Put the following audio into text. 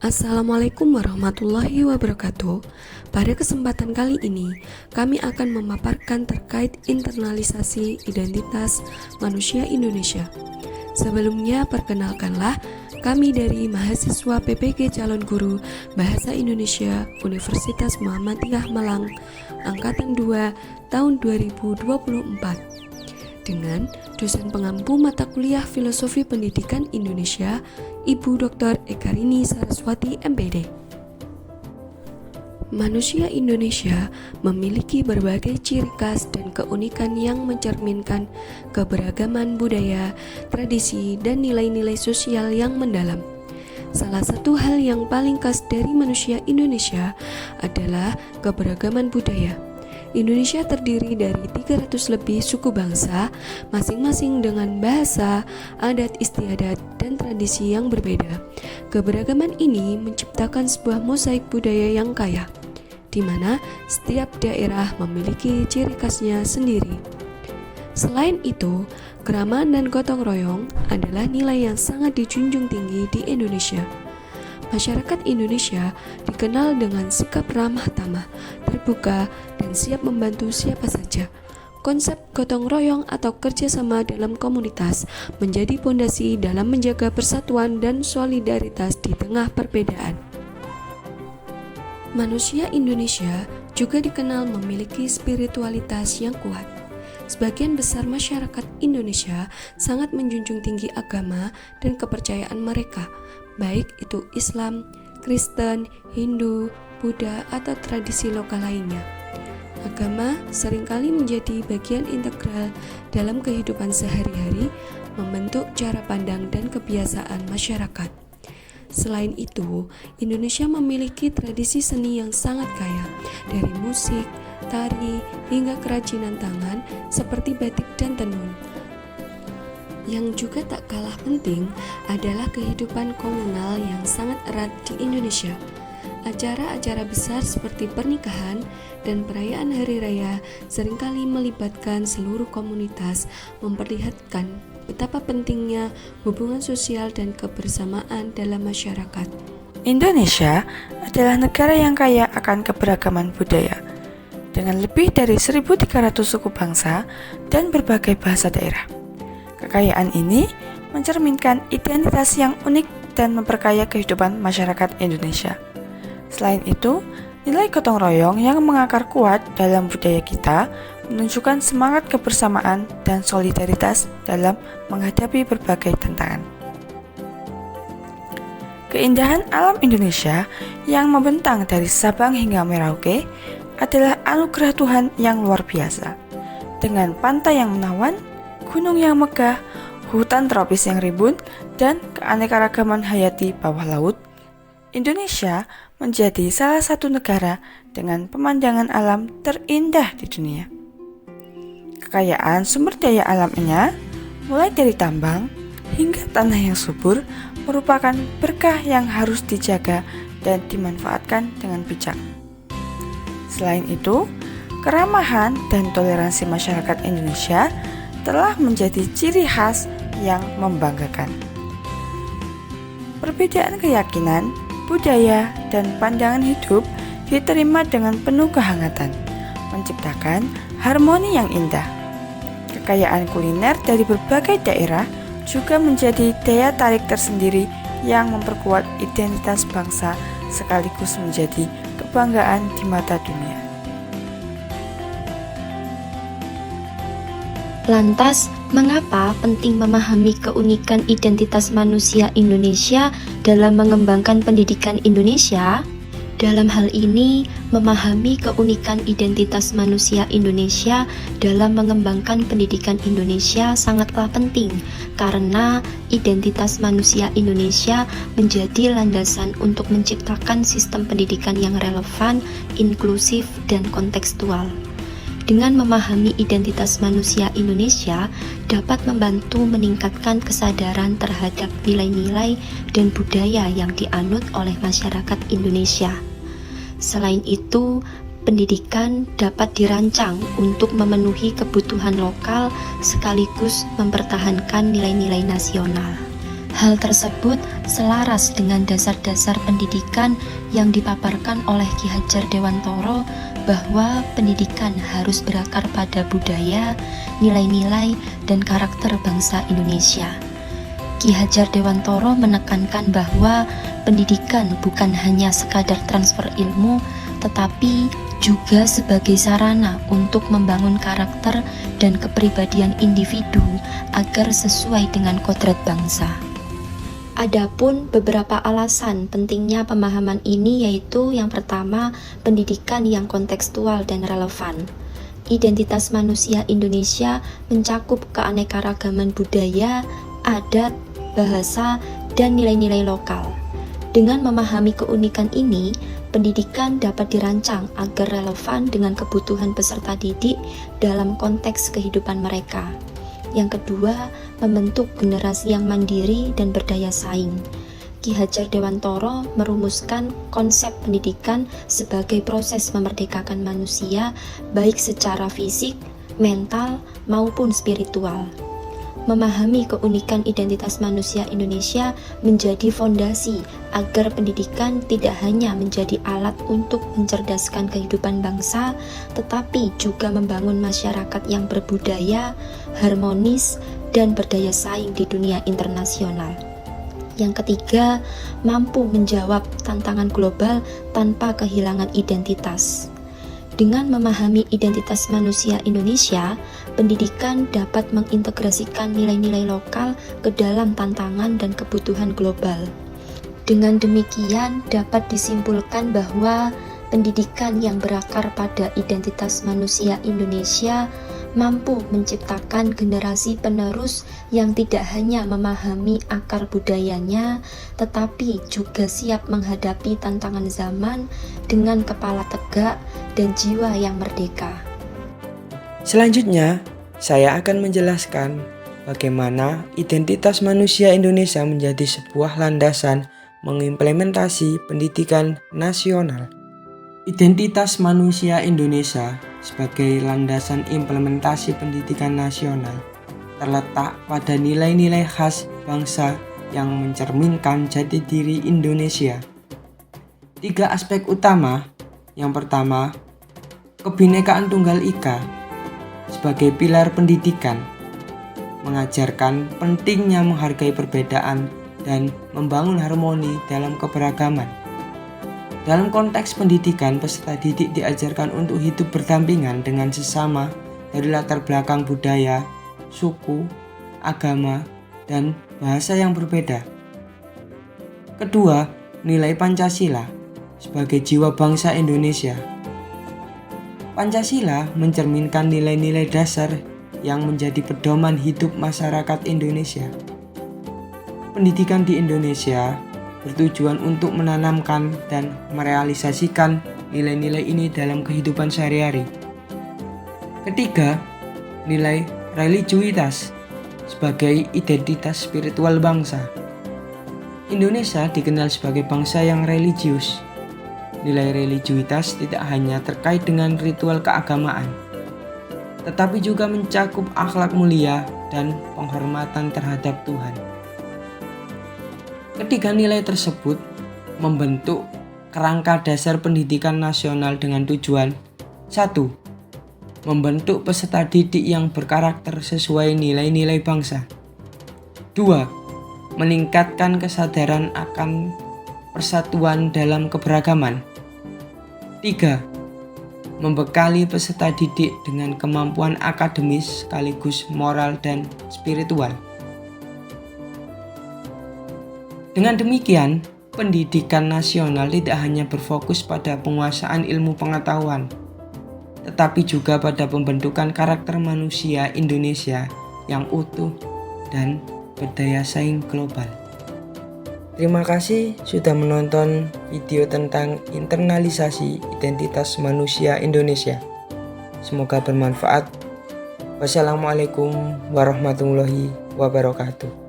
Assalamualaikum warahmatullahi wabarakatuh. Pada kesempatan kali ini, kami akan memaparkan terkait internalisasi identitas manusia Indonesia. Sebelumnya, perkenalkanlah kami dari mahasiswa PPG Calon Guru Bahasa Indonesia Universitas Muhammadiyah Malang, Angkatan 2 tahun 2024. Dengan dosen pengampu mata kuliah Filosofi Pendidikan Indonesia, Ibu Dr. Ekarini Saraswati MPD. Manusia Indonesia memiliki berbagai ciri khas dan keunikan yang mencerminkan keberagaman budaya, tradisi, dan nilai-nilai sosial yang mendalam. Salah satu hal yang paling khas dari manusia Indonesia adalah keberagaman budaya. Indonesia terdiri dari 300 lebih suku bangsa, masing-masing dengan bahasa, adat istiadat, dan tradisi yang berbeda. Keberagaman ini menciptakan sebuah mosaik budaya yang kaya, di mana setiap daerah memiliki ciri khasnya sendiri. Selain itu, keramahan dan gotong royong adalah nilai yang sangat dijunjung tinggi di Indonesia. Masyarakat Indonesia dikenal dengan sikap ramah tamah, terbuka, dan siap membantu siapa saja. Konsep gotong royong atau kerjasama dalam komunitas menjadi pondasi dalam menjaga persatuan dan solidaritas di tengah perbedaan. Manusia Indonesia juga dikenal memiliki spiritualitas yang kuat. Sebagian besar masyarakat Indonesia sangat menjunjung tinggi agama dan kepercayaan mereka, baik itu Islam, Kristen, Hindu, Buddha, atau tradisi lokal lainnya. Agama seringkali menjadi bagian integral dalam kehidupan sehari-hari, membentuk cara pandang dan kebiasaan masyarakat. Selain itu, Indonesia memiliki tradisi seni yang sangat kaya, dari musik, tari, hingga kerajinan tangan seperti batik dan tenun. Yang juga tak kalah penting adalah kehidupan komunal yang sangat erat di Indonesia. Acara-acara besar seperti pernikahan dan perayaan hari raya seringkali melibatkan seluruh komunitas, memperlihatkan betapa pentingnya hubungan sosial dan kebersamaan dalam masyarakat. Indonesia adalah negara yang kaya akan keberagaman budaya, dengan lebih dari 1.300 suku bangsa dan berbagai bahasa daerah. Kekayaan ini mencerminkan identitas yang unik dan memperkaya kehidupan masyarakat Indonesia. Selain itu, nilai gotong royong yang mengakar kuat dalam budaya kita menunjukkan semangat kebersamaan dan solidaritas dalam menghadapi berbagai tantangan. Keindahan alam Indonesia yang membentang dari Sabang hingga Merauke adalah anugerah Tuhan yang luar biasa. Dengan pantai yang menawan, gunung yang megah, hutan tropis yang rimbun, dan keanekaragaman hayati bawah laut, Indonesia menjadi salah satu negara dengan pemandangan alam terindah di dunia. Kekayaan sumber daya alamnya, mulai dari tambang hingga tanah yang subur, merupakan berkah yang harus dijaga dan dimanfaatkan dengan bijak. Selain itu, keramahan dan toleransi masyarakat Indonesia telah menjadi ciri khas yang membanggakan. Perbedaan keyakinan, budaya, dan pandangan hidup diterima dengan penuh kehangatan, menciptakan harmoni yang indah. Kekayaan kuliner dari berbagai daerah juga menjadi daya tarik tersendiri yang memperkuat identitas bangsa sekaligus menjadi kebanggaan di mata dunia. Lantas, mengapa penting memahami keunikan identitas manusia Indonesia dalam mengembangkan pendidikan Indonesia? Dalam hal ini, memahami keunikan identitas manusia Indonesia dalam mengembangkan pendidikan Indonesia sangatlah penting, karena identitas manusia Indonesia menjadi landasan untuk menciptakan sistem pendidikan yang relevan, inklusif, dan kontekstual. Dengan memahami identitas manusia Indonesia dapat membantu meningkatkan kesadaran terhadap nilai-nilai dan budaya yang dianut oleh masyarakat Indonesia. Selain itu, pendidikan dapat dirancang untuk memenuhi kebutuhan lokal sekaligus mempertahankan nilai-nilai nasional. Hal tersebut selaras dengan dasar-dasar pendidikan yang dipaparkan oleh Ki Hadjar Dewantara bahwa pendidikan harus berakar pada budaya, nilai-nilai, dan karakter bangsa Indonesia. Ki Hadjar Dewantara menekankan bahwa pendidikan bukan hanya sekadar transfer ilmu, tetapi juga sebagai sarana untuk membangun karakter dan kepribadian individu agar sesuai dengan kodrat bangsa. Adapun beberapa alasan pentingnya pemahaman ini yaitu yang pertama, pendidikan yang kontekstual dan relevan. Identitas manusia Indonesia mencakup keanekaragaman budaya, adat, bahasa, dan nilai-nilai lokal. Dengan memahami keunikan ini, pendidikan dapat dirancang agar relevan dengan kebutuhan peserta didik dalam konteks kehidupan mereka. Yang kedua, membentuk generasi yang mandiri dan berdaya saing. Ki Hadjar Dewantara merumuskan konsep pendidikan sebagai proses memerdekakan manusia baik secara fisik, mental, maupun spiritual. Memahami keunikan identitas manusia Indonesia menjadi fondasi agar pendidikan tidak hanya menjadi alat untuk mencerdaskan kehidupan bangsa, tetapi juga membangun masyarakat yang berbudaya, harmonis, dan berdaya saing di dunia internasional. Yang ketiga, mampu menjawab tantangan global tanpa kehilangan identitas. Dengan memahami identitas manusia Indonesia, pendidikan dapat mengintegrasikan nilai-nilai lokal ke dalam tantangan dan kebutuhan global. Dengan demikian, dapat disimpulkan bahwa pendidikan yang berakar pada identitas manusia Indonesia mampu menciptakan generasi penerus yang tidak hanya memahami akar budayanya, tetapi juga siap menghadapi tantangan zaman dengan kepala tegak dan jiwa yang merdeka. Selanjutnya, saya akan menjelaskan bagaimana identitas manusia Indonesia menjadi sebuah landasan mengimplementasi pendidikan nasional. Identitas manusia Indonesia sebagai landasan implementasi pendidikan nasional terletak pada nilai-nilai khas bangsa yang mencerminkan jati diri Indonesia. 3 aspek utama. Yang pertama, Kebinekaan Tunggal Ika sebagai pilar pendidikan, mengajarkan pentingnya menghargai perbedaan dan membangun harmoni dalam keberagaman. Dalam konteks pendidikan, peserta didik diajarkan untuk hidup berdampingan dengan sesama dari latar belakang budaya, suku, agama, dan bahasa yang berbeda. Kedua, nilai Pancasila sebagai jiwa bangsa Indonesia. Pancasila mencerminkan nilai-nilai dasar yang menjadi pedoman hidup masyarakat Indonesia. Pendidikan di Indonesia bertujuan untuk menanamkan dan merealisasikan nilai-nilai ini dalam kehidupan sehari-hari. Ketiga, nilai religiuitas sebagai identitas spiritual bangsa. Indonesia dikenal sebagai bangsa yang religius. Nilai religiuitas tidak hanya terkait dengan ritual keagamaan, tetapi juga mencakup akhlak mulia dan penghormatan terhadap Tuhan. Ketiga nilai tersebut membentuk kerangka dasar pendidikan nasional dengan tujuan 1. Membentuk peserta didik yang berkarakter sesuai nilai-nilai bangsa. 2. Meningkatkan kesadaran akan persatuan dalam keberagaman. 3. Membekali peserta didik dengan kemampuan akademis sekaligus moral dan spiritual. Dengan demikian, pendidikan nasional tidak hanya berfokus pada penguasaan ilmu pengetahuan, tetapi juga pada pembentukan karakter manusia Indonesia yang utuh dan berdaya saing global. Terima kasih sudah menonton video tentang internalisasi identitas manusia Indonesia. Semoga bermanfaat. Wassalamualaikum warahmatullahi wabarakatuh.